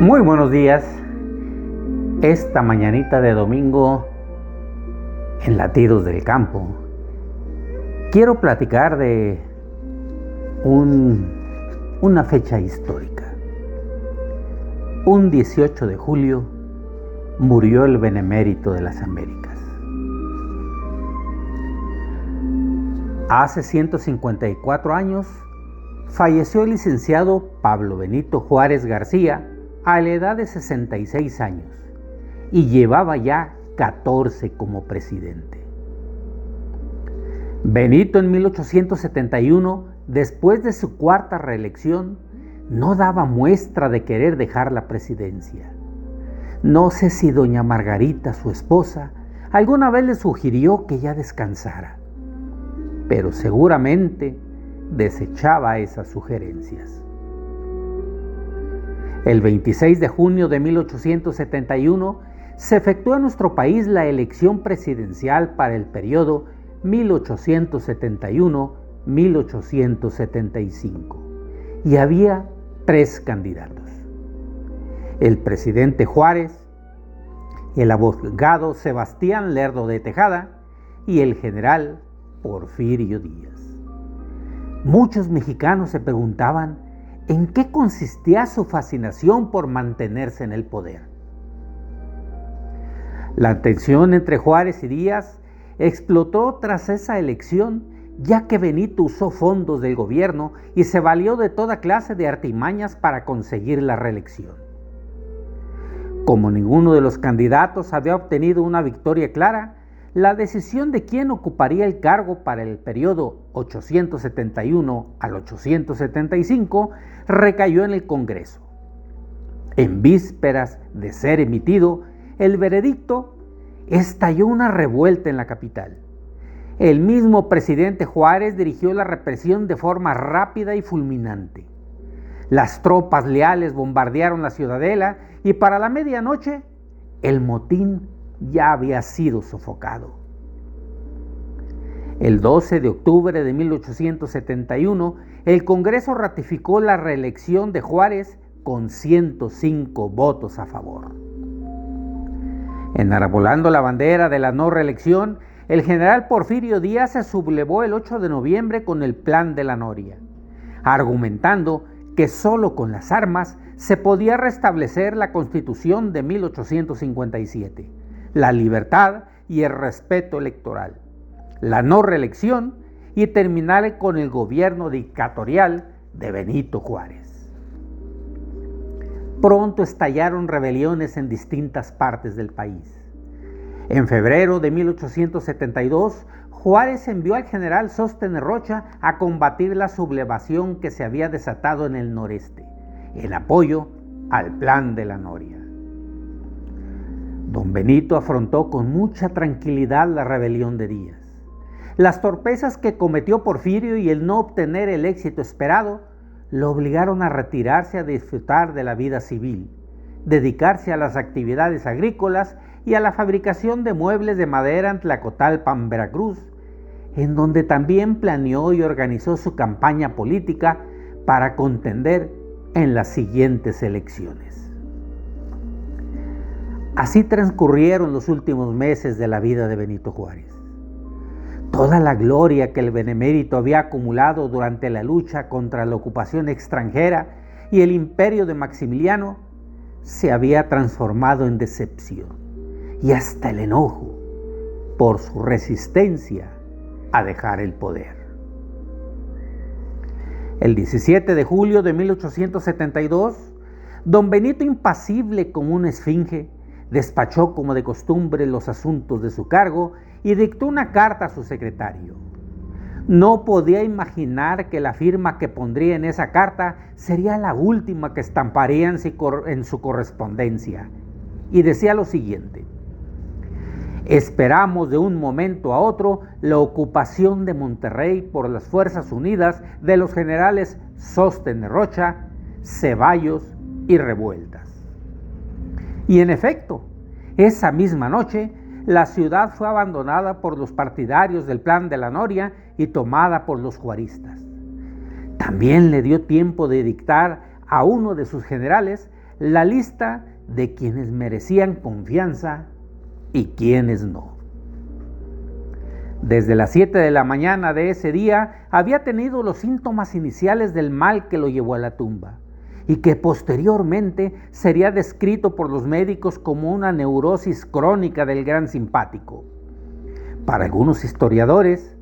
Muy buenos días. Esta mañanita de domingo en Latidos del Campo quiero platicar de una fecha histórica. Un 18 de julio murió el Benemérito de las Américas. Hace 154 años falleció el licenciado Pablo Benito Juárez García a la edad de 66 años y llevaba ya 14 como presidente. Benito en 1871, después de su cuarta reelección, no daba muestra de querer dejar la presidencia. No sé si doña Margarita, su esposa, alguna vez le sugirió que ya descansara, pero seguramente desechaba esas sugerencias. El 26 de junio de 1871 se efectuó en nuestro país la elección presidencial para el periodo 1871-1875 y había 3 candidatos: el presidente Juárez, el abogado Sebastián Lerdo de Tejada y el general Porfirio Díaz. Muchos mexicanos se preguntaban en qué consistía su fascinación por mantenerse en el poder. La tensión entre Juárez y Díaz explotó tras esa elección, ya que Benito usó fondos del gobierno y se valió de toda clase de artimañas para conseguir la reelección. Como ninguno de los candidatos había obtenido una victoria clara, la decisión de quién ocuparía el cargo para el periodo 871 al 875 recayó en el Congreso. En vísperas de ser emitido el veredicto, estalló una revuelta en la capital. El mismo presidente Juárez dirigió la represión de forma rápida y fulminante. Las tropas leales bombardearon la ciudadela y para la medianoche el motín ya había sido sofocado. El 12 de octubre de 1871, el Congreso ratificó la reelección de Juárez con 105 votos a favor. Enarbolando la bandera de la no reelección, el general Porfirio Díaz se sublevó el 8 de noviembre con el Plan de la Noria, argumentando que solo con las armas se podía restablecer la Constitución de 1857, la libertad y el respeto electoral, la no reelección y terminar con el gobierno dictatorial de Benito Juárez. Pronto estallaron rebeliones en distintas partes del país. En febrero de 1872, Juárez envió al general Sóstenes Rocha a combatir la sublevación que se había desatado en el noreste, en apoyo al Plan de la Noria. Don Benito afrontó con mucha tranquilidad la rebelión de Díaz. Las torpezas que cometió Porfirio y el no obtener el éxito esperado lo obligaron a retirarse a disfrutar de la vida civil, dedicarse a las actividades agrícolas y a la fabricación de muebles de madera en Tlacotalpan, Veracruz, en donde también planeó y organizó su campaña política para contender en las siguientes elecciones. Así transcurrieron los últimos meses de la vida de Benito Juárez. Toda la gloria que el Benemérito había acumulado durante la lucha contra la ocupación extranjera y el imperio de Maximiliano se había transformado en decepción y hasta el enojo por su resistencia a dejar el poder. El 17 de julio de 1872, don Benito, impasible como una esfinge, despachó como de costumbre los asuntos de su cargo y dictó una carta a su secretario. No podía imaginar que la firma que pondría en esa carta sería la última que estamparía en su correspondencia, y decía lo siguiente: esperamos de un momento a otro la ocupación de Monterrey por las Fuerzas Unidas de los generales Sóstenes Rocha, Ceballos y Revueltas. Y en efecto, esa misma noche, la ciudad fue abandonada por los partidarios del Plan de la Noria y tomada por los juaristas. También le dio tiempo de dictar a uno de sus generales la lista de quienes merecían confianza y quienes no. Desde las 7 de la mañana de ese día había tenido los síntomas iniciales del mal que lo llevó a la tumba y que posteriormente sería descrito por los médicos como una neurosis crónica del gran simpático. Para algunos historiadores,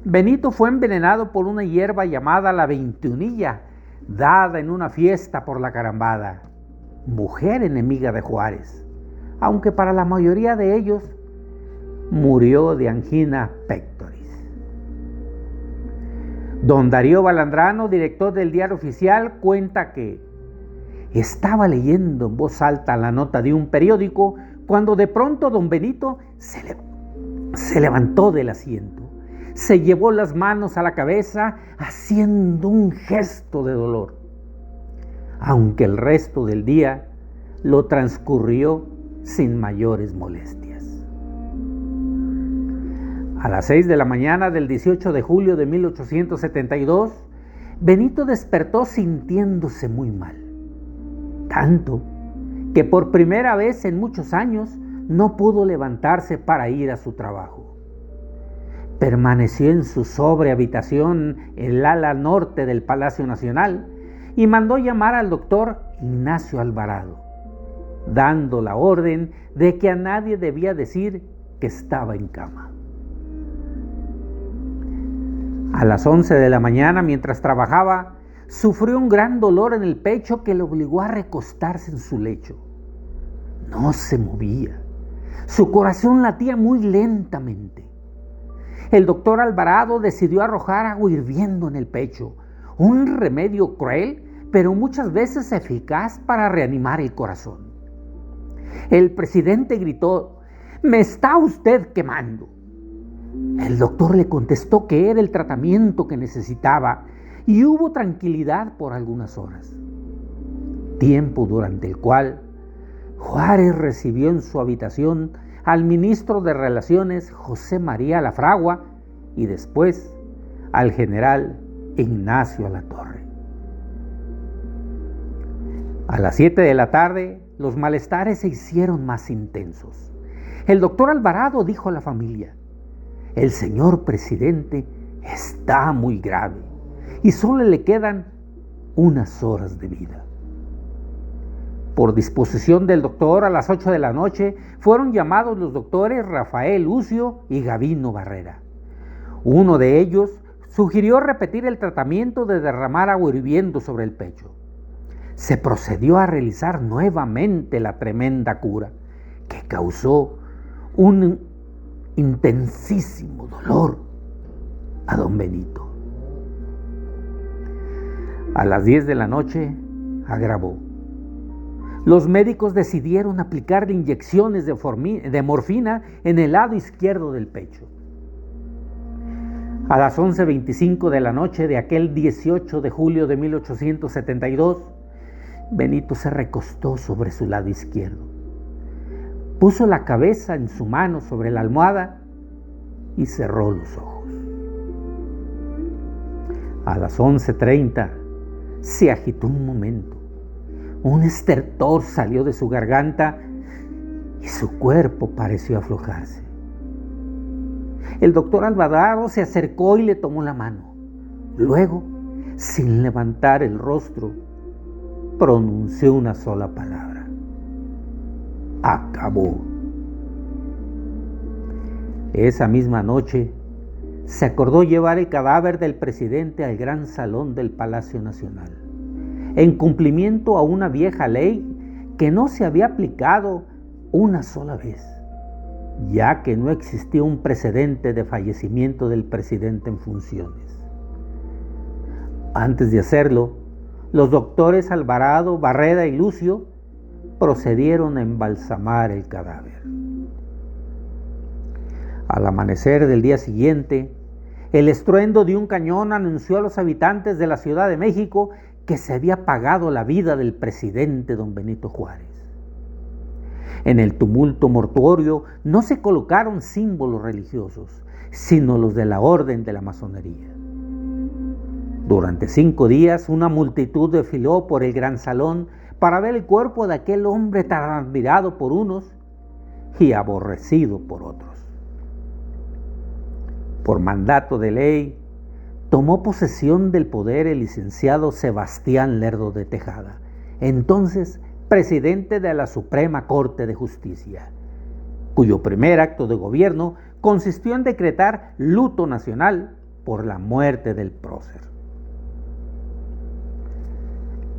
Benito fue envenenado por una hierba llamada la veintiunilla, dada en una fiesta por la Carambada, mujer enemiga de Juárez, aunque para la mayoría de ellos murió de angina pectoris. Don Darío Balandrano, director del Diario Oficial, cuenta que estaba leyendo en voz alta la nota de un periódico cuando de pronto don Benito se levantó del asiento, se llevó las manos a la cabeza haciendo un gesto de dolor, aunque el resto del día lo transcurrió sin mayores molestias. A las 6 de la mañana del 18 de julio de 1872, Benito despertó sintiéndose muy mal, tanto que por primera vez en muchos años no pudo levantarse para ir a su trabajo. Permaneció en su sobria habitación en el ala norte del Palacio Nacional y mandó llamar al doctor Ignacio Alvarado, dando la orden de que a nadie debía decir que estaba en cama. A las 11 de la mañana, mientras trabajaba, sufrió un gran dolor en el pecho que le obligó a recostarse en su lecho. No se movía. Su corazón latía muy lentamente. El doctor Alvarado decidió arrojar agua hirviendo en el pecho, un remedio cruel, pero muchas veces eficaz para reanimar el corazón. El presidente gritó: «¡Me está usted quemando!». El doctor le contestó que era el tratamiento que necesitaba y hubo tranquilidad por algunas horas, tiempo durante el cual Juárez recibió en su habitación al ministro de Relaciones José María Lafragua y después al general Ignacio Alatorre. A las 7 de la tarde los malestares se hicieron más intensos. El doctor Alvarado dijo a la familia: «El señor presidente está muy grave y solo le quedan unas horas de vida». Por disposición del doctor, a las 8 de la noche fueron llamados los doctores Rafael Lucio y Gavino Barrera. Uno de ellos sugirió repetir el tratamiento de derramar agua hirviendo sobre el pecho. Se procedió a realizar nuevamente la tremenda cura, que causó un intensísimo dolor a don Benito. A las 10 de la noche agravó. Los médicos decidieron aplicarle inyecciones de morfina en el lado izquierdo del pecho. A las 11:25 de la noche de aquel 18 de julio de 1872, Benito se recostó sobre su lado izquierdo. Puso la cabeza en su mano sobre la almohada y cerró los ojos. A las 11:30 se agitó un momento. Un estertor salió de su garganta y su cuerpo pareció aflojarse. El doctor Alvarado se acercó y le tomó la mano. Luego, sin levantar el rostro, pronunció una sola palabra: acabó. Esa misma noche se acordó llevar el cadáver del presidente al gran salón del Palacio Nacional, en cumplimiento a una vieja ley que no se había aplicado una sola vez, ya que no existía un precedente de fallecimiento del presidente en funciones. Antes de hacerlo, los doctores Alvarado, Barrera y Lucio procedieron a embalsamar el cadáver. Al amanecer del día siguiente, el estruendo de un cañón anunció a los habitantes de la Ciudad de México que se había pagado la vida del presidente don Benito Juárez. En el tumulto mortuorio no se colocaron símbolos religiosos, sino los de la orden de la masonería. Durante 5 días una multitud desfiló por el gran salón para ver el cuerpo de aquel hombre tan admirado por unos y aborrecido por otros. Por mandato de ley, tomó posesión del poder el licenciado Sebastián Lerdo de Tejada, entonces presidente de la Suprema Corte de Justicia, cuyo primer acto de gobierno consistió en decretar luto nacional por la muerte del prócer.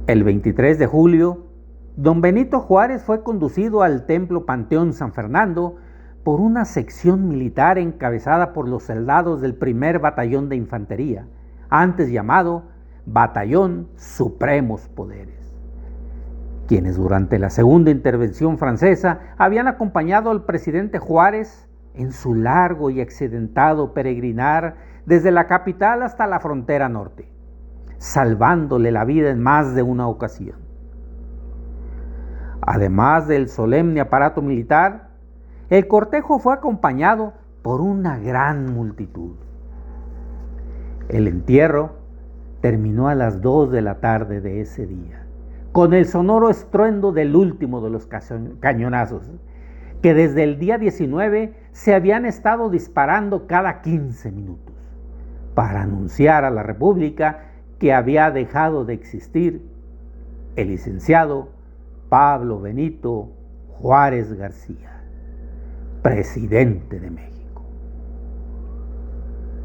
El 23 de julio, don Benito Juárez fue conducido al Templo Panteón San Fernando por una sección militar encabezada por los soldados del primer batallón de infantería, antes llamado Batallón Supremos Poderes, quienes durante la segunda intervención francesa habían acompañado al presidente Juárez en su largo y accidentado peregrinar desde la capital hasta la frontera norte, salvándole la vida en más de una ocasión. Además del solemne aparato militar, el cortejo fue acompañado por una gran multitud. El entierro terminó a las 2 de la tarde de ese día, con el sonoro estruendo del último de los cañonazos, que desde el día 19 se habían estado disparando cada 15 minutos, para anunciar a la República que había dejado de existir el licenciado Pablo Benito Juárez García, presidente de México.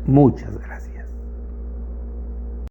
Muchas gracias.